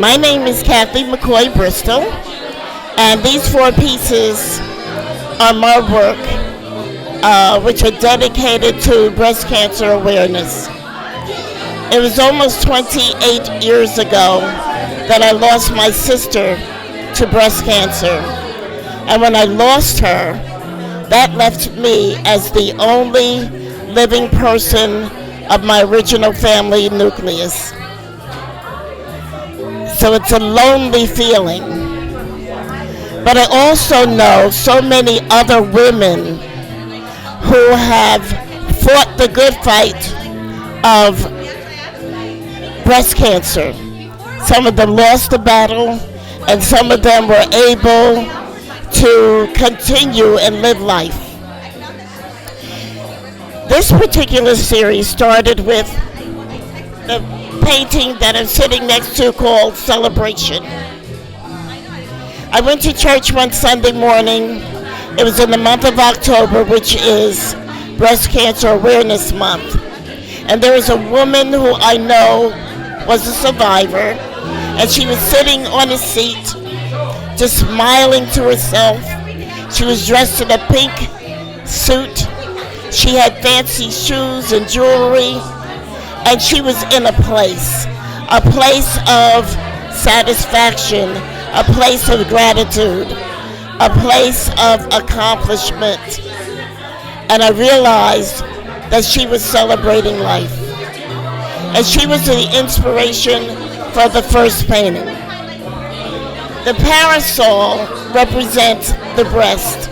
My name is Kathleen McCoy Bristol, and these four pieces are my work, which are dedicated to breast cancer awareness. It was almost 28 years ago that I lost my sister to breast cancer. And when I lost her, that left me as the only living person of my original family nucleus. So it's a lonely feeling. But I also know so many other women who have fought the good fight of breast cancer. Some of them lost the battle, and some of them were able to continue and live life. This particular series started with the painting that I'm sitting next to called Celebration. I went to church one Sunday morning. It was in the month of October, which is Breast Cancer Awareness Month. And there was a woman who I know was a survivor, and she was sitting on a seat, just smiling to herself. She was dressed in a pink suit. She had fancy shoes and jewelry, and she was in a place of satisfaction, a place of gratitude, a place of accomplishment. And I realized that she was celebrating life. And she was the inspiration for the first painting. The parasol represents the breast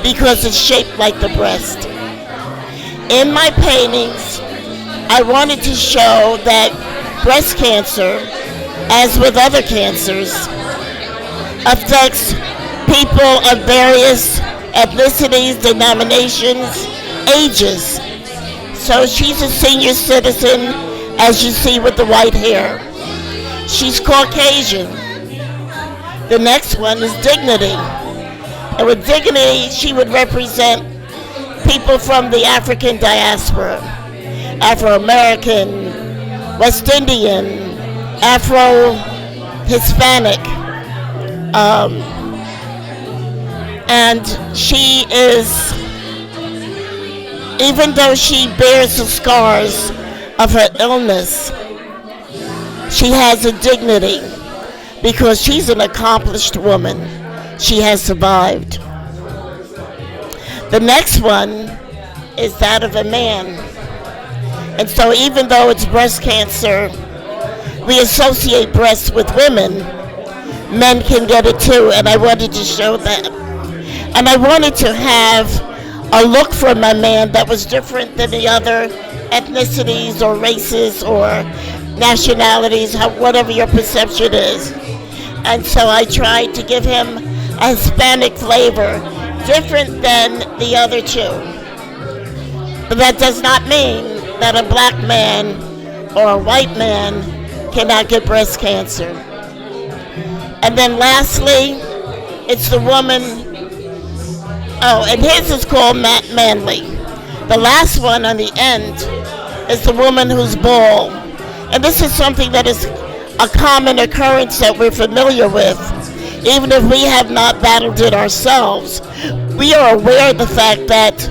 because it's shaped like the breast. In my paintings, I wanted to show that breast cancer, as with other cancers, affects people of various ethnicities, denominations, ages. So she's a senior citizen, as you see with the white hair. She's Caucasian. The next one is dignity. And with dignity, she would represent people from the African diaspora, Afro-American, West Indian, Afro-Hispanic. And she is, even though she bears the scars of her illness, she has a dignity because she's an accomplished woman. She has survived. The next one is that of a man. And so even though it's breast cancer, we associate breasts with women. Men can get it too, and I wanted to show that. And I wanted to have a look for my man that was different than the other ethnicities or races or nationalities, whatever your perception is. And so I tried to give him a Hispanic flavor, different than the other two. But that does not mean that a black man or a white man cannot get breast cancer. And then lastly, it's the woman. Oh, and his is called manly. The last one on the end is the woman who's bald. And this is something that is a common occurrence that we're familiar with. Even if we have not battled it ourselves, we are aware of the fact that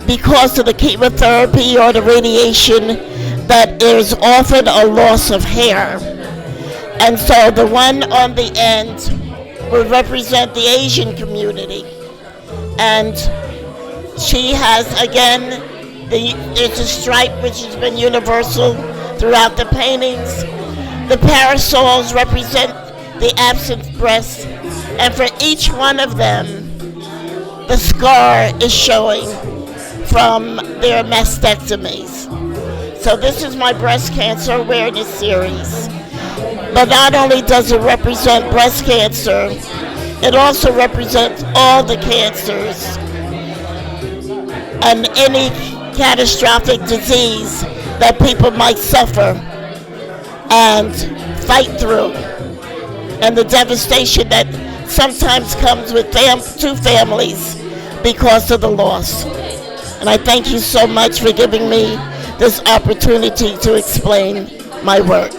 because of the chemotherapy or the radiation, that there's often a loss of hair. And so the one on the end will represent the Asian community. And she has, again, there's a stripe which has been universal throughout the paintings. The parasols represent the absent breast, and for each one of them, the scar is showing from their mastectomies. So this is my breast cancer awareness series. But not only does it represent breast cancer, it also represents all the cancers and any catastrophic disease that people might suffer and fight through, and the devastation that sometimes comes with two families because of the loss. And I thank you so much for giving me this opportunity to explain my work.